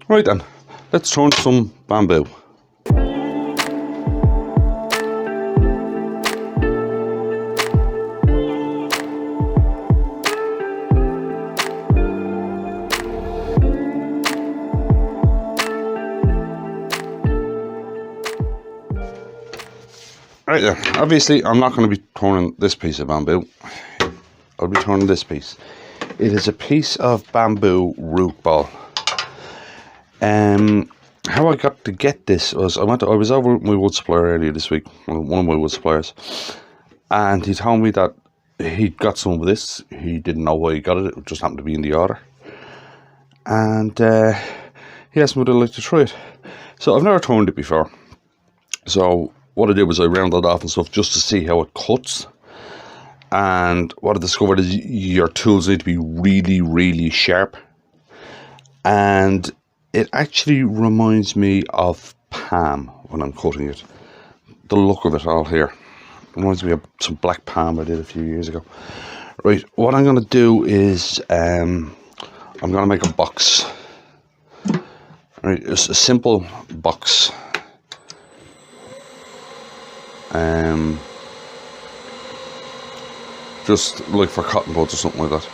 Right then, let's turn some bamboo. Right then, obviously I'm not going to be turning this piece of bamboo. I'll be turning this piece. It is a piece of bamboo root ball. How I got to get this was I was over with my wood supplier earlier this week, one of my wood suppliers, and he told me that he got some of this. He didn't know why he got it. It just happened to be in the order, and he asked me would I like to try it. So I've never turned it before. So what I did was I rounded off and stuff just to see how it cuts. And what I discovered is your tools need to be really, really sharp. And it actually reminds me of palm when I'm cutting it. The look of it all here reminds me of some black palm I did a few years ago. Right, what I'm going to do is I'm going to make a box. Right, it's a simple box. Just like for cotton buds or something like that.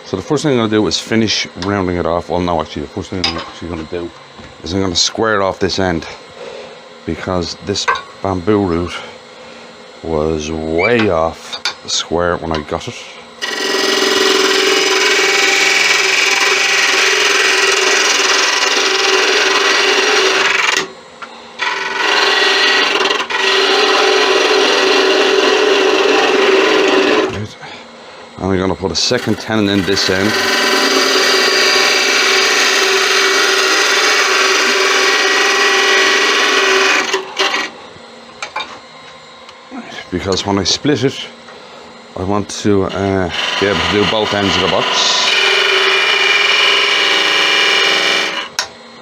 So the first thing I'm going to do is finish rounding it off. Well, no, actually, the first thing I'm actually going to do is I'm going to square off this end, because this bamboo root was way off the square when I got it. And I'm going to put a second tenon in this end. Because when I split it, I want to be able to do both ends of the box.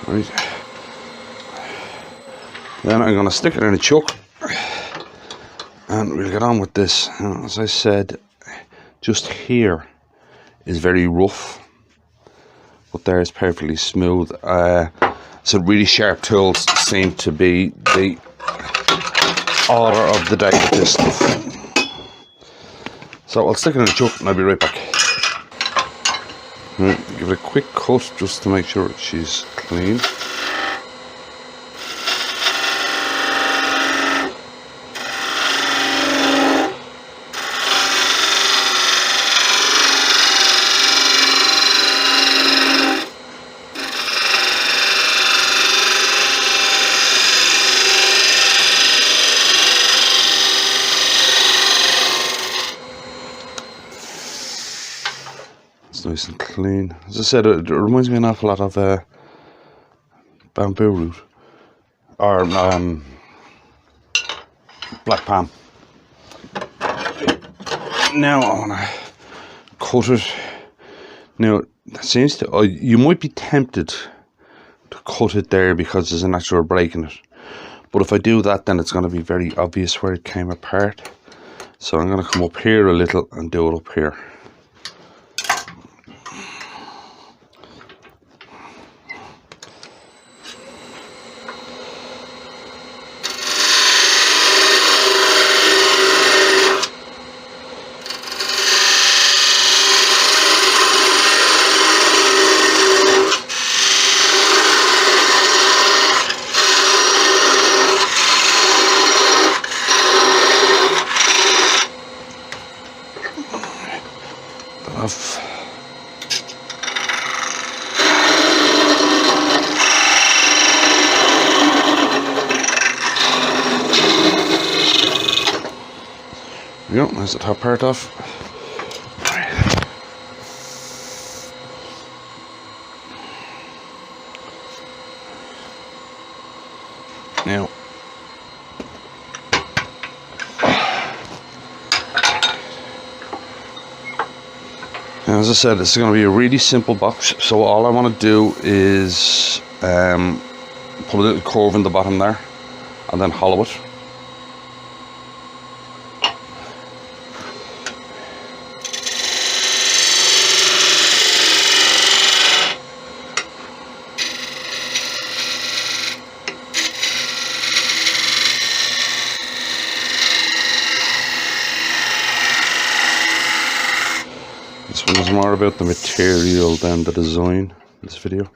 Right. Then I'm going to stick it in a chuck, and we'll get on with this. And as I said, just here is very rough, but there is perfectly smooth. So really sharp tools seem to be the order of the day with this stuff. So I'll stick it in a chuck and I'll be right back. Right, give it a quick cut just to make sure she's clean. It's nice and clean. As I said, it reminds me an awful lot of bamboo root, or black palm. Now I want to cut it. Now it seems to, you might be tempted to cut it there because there's a natural break in it, but if I do that, then it's going to be very obvious where it came apart. So I'm going to come up here a little and do it up here. There we go, there's the top part off. Now, as I said, this is going to be a really simple box, so all I want to do is put a little curve in the bottom there and then hollow it. is more about the material than the design in this video.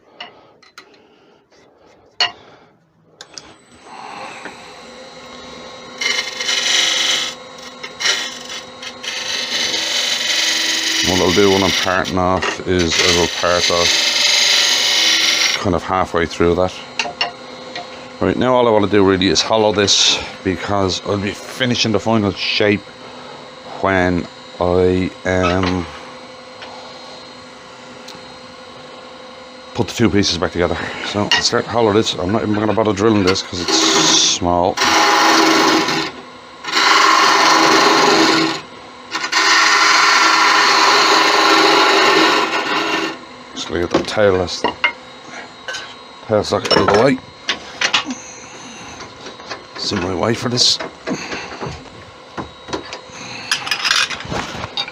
What I'll do when I'm parting off is I will part off kind of halfway through that. Right, now all I want to do really is hollow this, because I'll be finishing the final shape when I put the two pieces back together. So I'll start to hollow this. I'm not even going to bother drilling this because it's small. Just going to get that tail socket out of the way. It's in my way for this.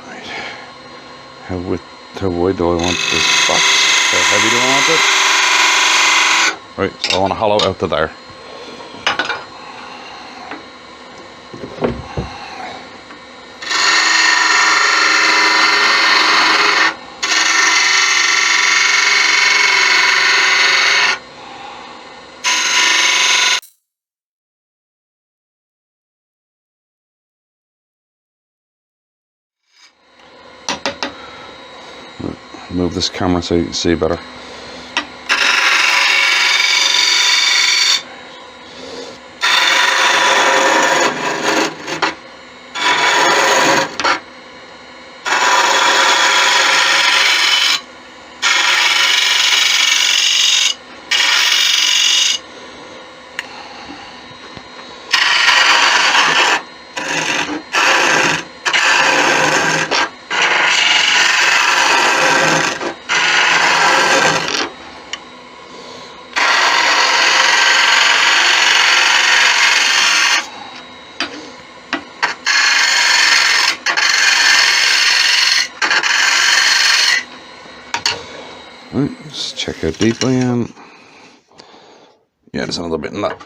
Right. How wide do I want this box? How heavy do I want it? Right, so I want to hollow out to there. Move this camera so you can see better. Right, let's check how deep I am. Yeah, there's another bit in that.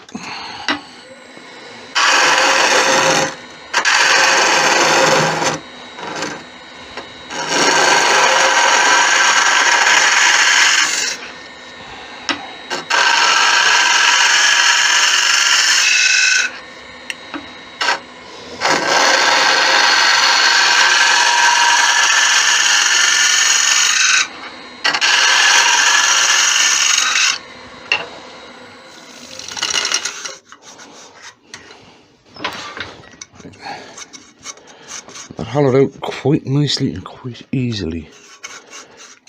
That hollowed out quite nicely and quite easily.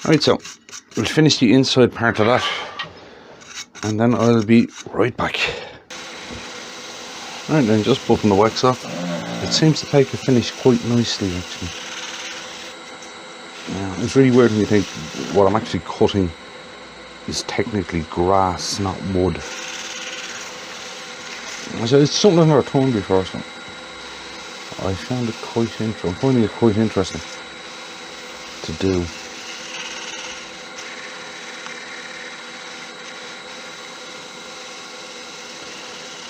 Right, so we'll finish the inside part of that, and then I'll be right back. Right then, just buffing the wax off. It seems to take a finish quite nicely, actually. Yeah, it's really weird when you think what I'm actually cutting is technically grass, not wood. So it's something I've never done before, so I found it quite interesting. I'm finding it quite interesting to do.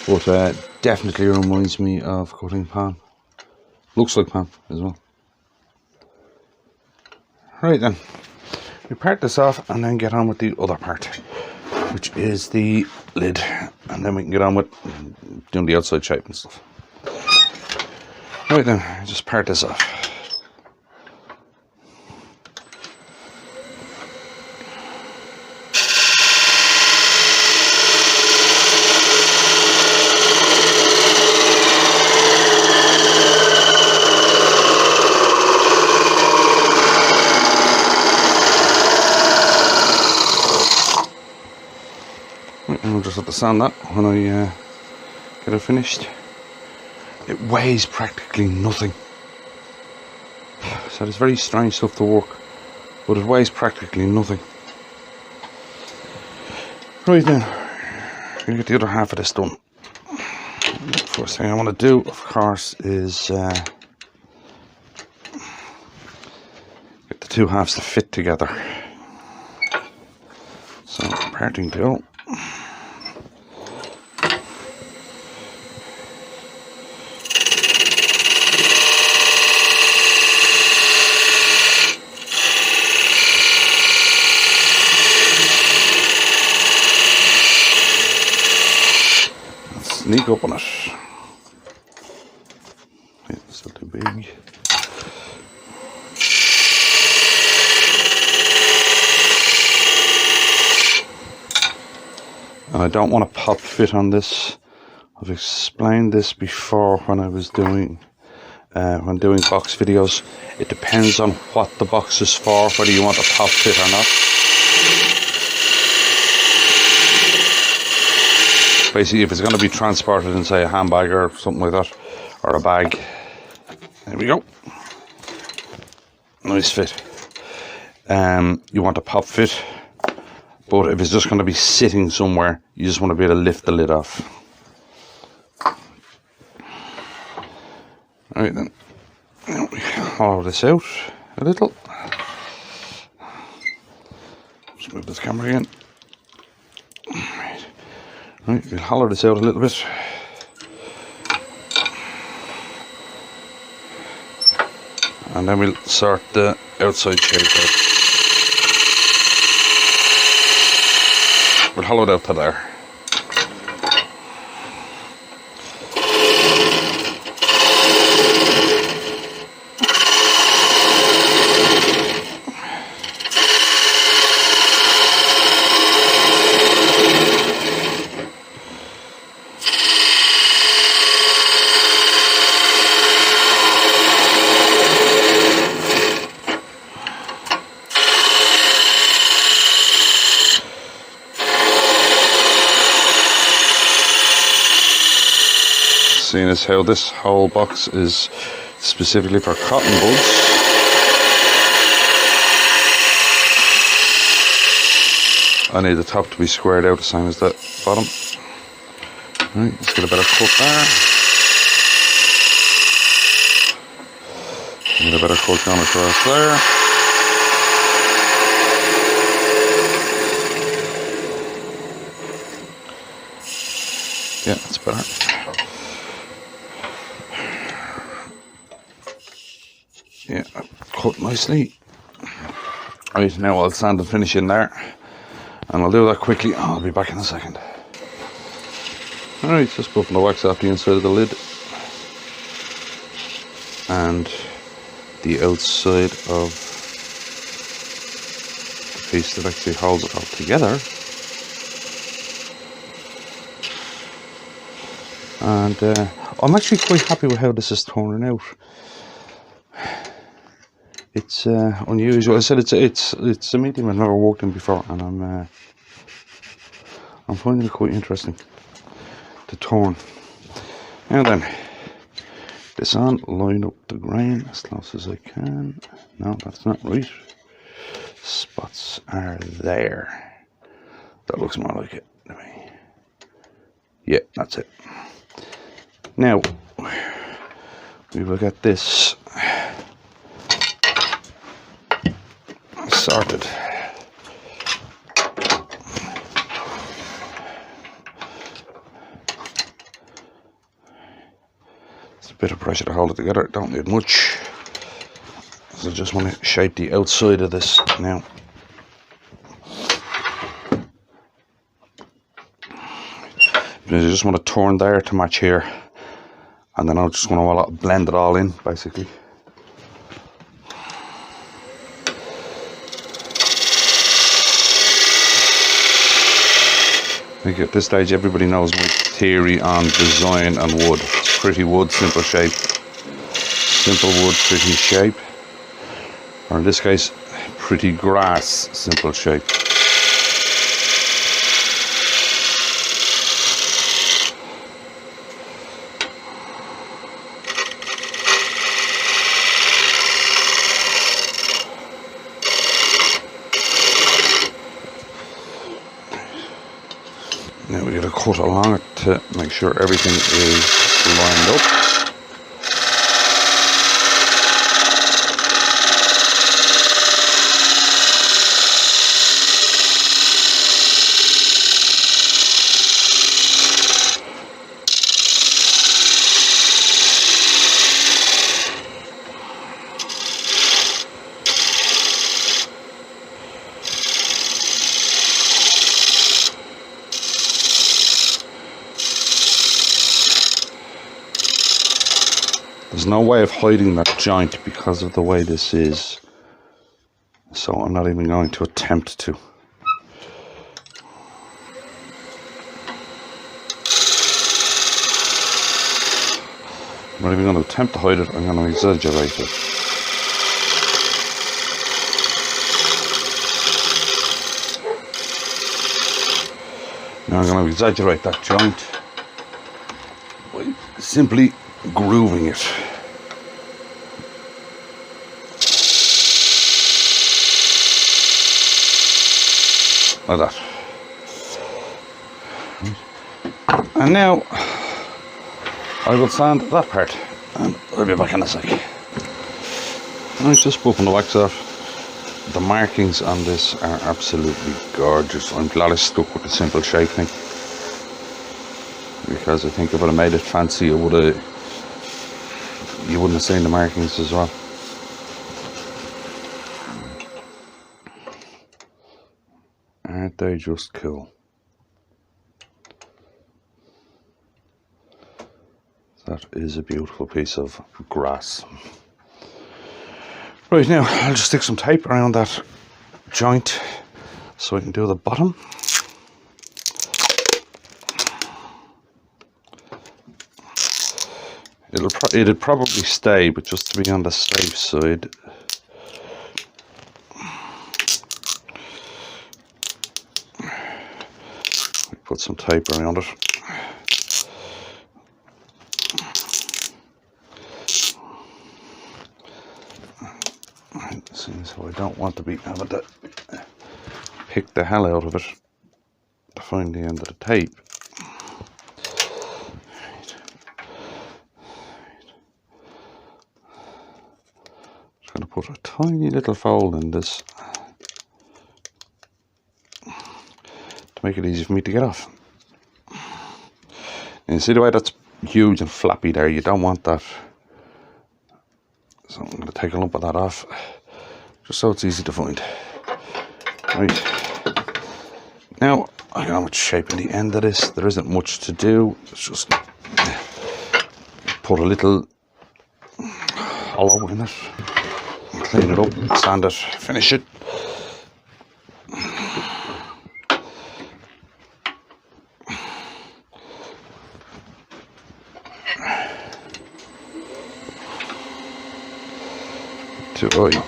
But definitely reminds me of cutting palm. Looks like palm as well. Right then, we part this off and then get on with the other part, which is the lid, and then we can get on with doing the outside shape and stuff. Right then, just part this off. Right, and I'll just have to sand that when I get it finished. It weighs practically nothing, so it's very strange stuff to work, but it weighs practically nothing. Right then, I'm going to get the other half of this done. First thing I want to do, of course, is get the two halves to fit together. So, parting tool. sneak up on it. Yeah, still too big. And I don't want a pop fit on this. I've explained this before when I was doing box videos. It depends on what the box is for, whether you want a pop fit or not. Basically, if it's going to be transported in, say, a handbag or something like that, or a bag. There we go. Nice fit. You want a pop fit, but if it's just going to be sitting somewhere, you just want to be able to lift the lid off. Alright then, now we hollow this out a little. Just move this camera again. Right, we'll hollow this out a little bit. And then we'll sort the outside shape out. We'll hollow it out to there. Seeing as how this whole box is specifically for cotton buds, I need the top to be squared out the same as the bottom. Right, let's get a better cut there. Get a better cut down across there. Yeah, that's better. Yeah, cut nicely. Right, now I'll sand and finish in there, and I'll do that quickly. I'll be back in a second. Alright, just buffing the wax off the inside of the lid and the outside of the piece that actually holds it all together. And I'm actually quite happy with how this is turning out. It's unusual. I said it's a medium I've never worked in before, and I'm finding it quite interesting to turn. Now then, this on, line up the grain as close as I can. No, that's not right. Spots are there. That looks more like it. Yeah, that's it. Now we will get this sorted. It's a bit of pressure to hold it together, don't need much. So I just want to shape the outside of this now. I just want to turn there to match here, and then I'm just going to blend it all in basically. I think at this stage everybody knows my theory on design and wood. It's pretty wood, simple shape. Simple wood, pretty shape. Or in this case, pretty grass, simple shape. Now we get a cut along it to make sure everything is lined up. There's no way of hiding that joint because of the way this is. So I'm not even going to attempt to. I'm not even going to attempt to hide it, I'm going to exaggerate it. Now I'm going to exaggerate that joint by simply grooving it. Like that. And now I will sand that part, and I'll be back in a sec. I'm just popping the wax off. The markings on this are absolutely gorgeous. I'm glad I stuck with the simple shape thing, because I think if I'd have made it fancy, you wouldn't have seen the markings as well. Aren't they just cool? That is a beautiful piece of grass. Right, now I'll just stick some tape around that joint so I can do the bottom. It'd probably stay, but just to be on the safe side, put some tape around it. So I don't want to be having to pick the hell out of it to find the end of the tape. Just going to put a tiny little fold in this to make it easy for me to get off. And you see the way that's huge and flappy there? You don't want that. So I'm going to take a lump of that off, just so it's easy to find. Right. Now, I know what's shaping the end of this. There isn't much to do. It's just put a little hollow in it, clean it up, sand it, finish it. To oil.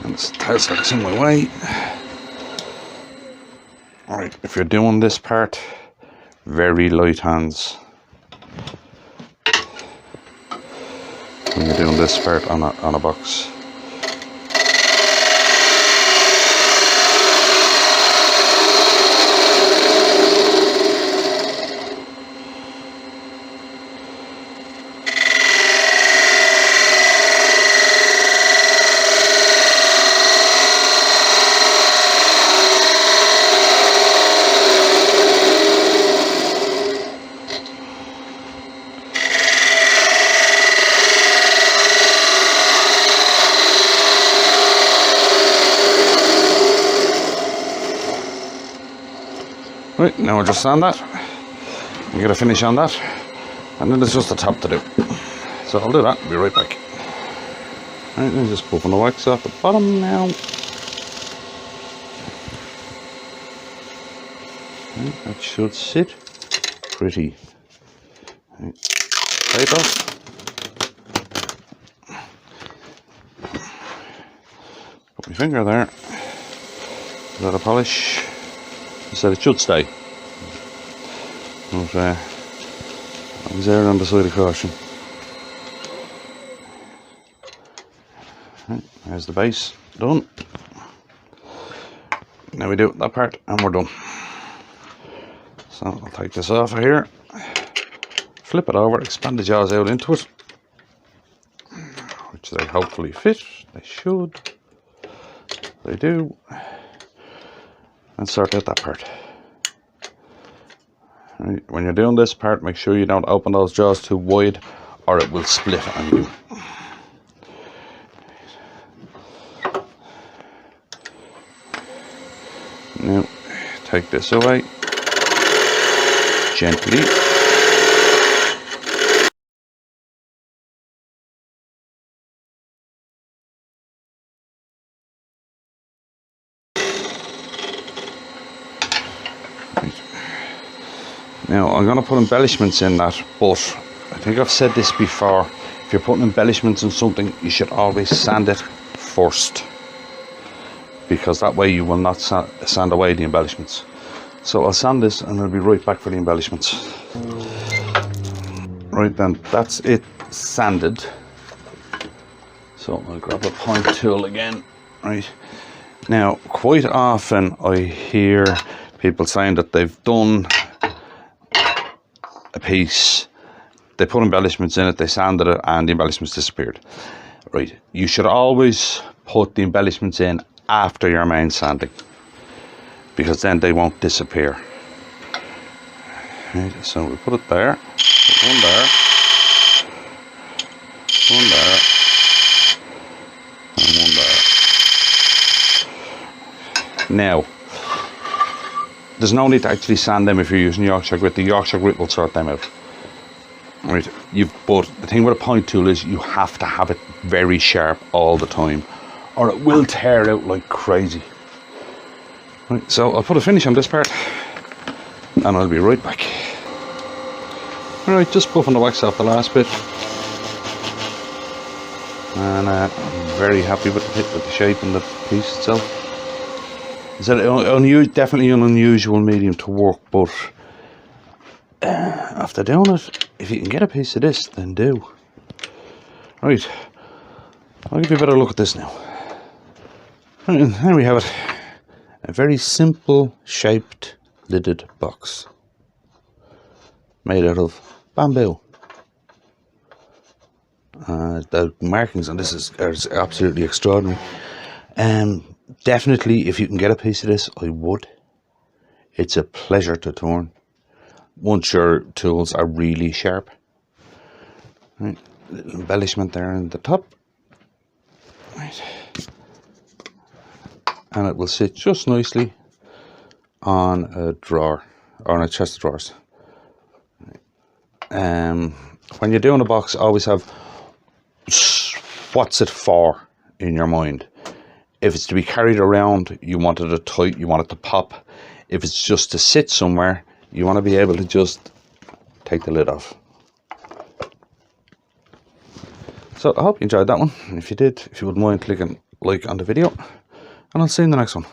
And this tile starts in my way. Alright, if you're doing this part, very light hands. When you're doing this part on a box. Right, now I'll just sand that and get a finish on that, and then there's just the top to do. So I'll do that, be right back. Right, then just popping the wax off the bottom now. Right, that should sit pretty. Right, tape off. Put my finger there. Is that a polish? So it should stay. But I was there on the side of caution. Right, there's the base done. Now we do that part and we're done. So I'll take this off of here, flip it over, expand the jaws out into it, which they hopefully fit. They should. They do. And sort out that part. Right, when you're doing this part, make sure you don't open those jaws too wide or it will split on you. Now, take this away gently. Now I'm going to put embellishments in that, but I think I've said this before, if you're putting embellishments in something, you should always sand it first, because that way you will not sand away the embellishments. So I'll sand this and I'll be right back for the embellishments. Right then, that's it sanded. So I'll grab a point tool again. Right, now quite often I hear people saying that they've done a piece, they put embellishments in it, they sanded it, and the embellishments disappeared. Right, you should always put the embellishments in after your main sanding, because then they won't disappear. Right, so we put it there, put one there, one there, and one there. Now, there's no need to actually sand them if you're using Yorkshire grit. The Yorkshire grit will sort them out. Right, but the thing with a point tool is you have to have it very sharp all the time, or it will tear out like crazy. Right, so I'll put a finish on this part and I'll be right back. Alright, just buffing the wax off the last bit, and I'm very happy with the shape and the piece itself. It's definitely an unusual medium to work, but after doing it, if you can get a piece of this, then do. Right, I'll give you a better look at this now. Right, and there we have it. A very simple shaped lidded box made out of bamboo. The markings on this are absolutely extraordinary. Definitely, if you can get a piece of this, I would. It's a pleasure to turn once your tools are really sharp. Right, little embellishment there in the top. Right, and it will sit just nicely on a drawer or on a chest of drawers. When you're doing a box, always have what's it for in your mind. If it's to be carried around, you want it tight, you want it to pop. If it's just to sit somewhere, you want to be able to just take the lid off. So I hope you enjoyed that one. If you did, if you wouldn't mind clicking like on the video, and I'll see you in the next one.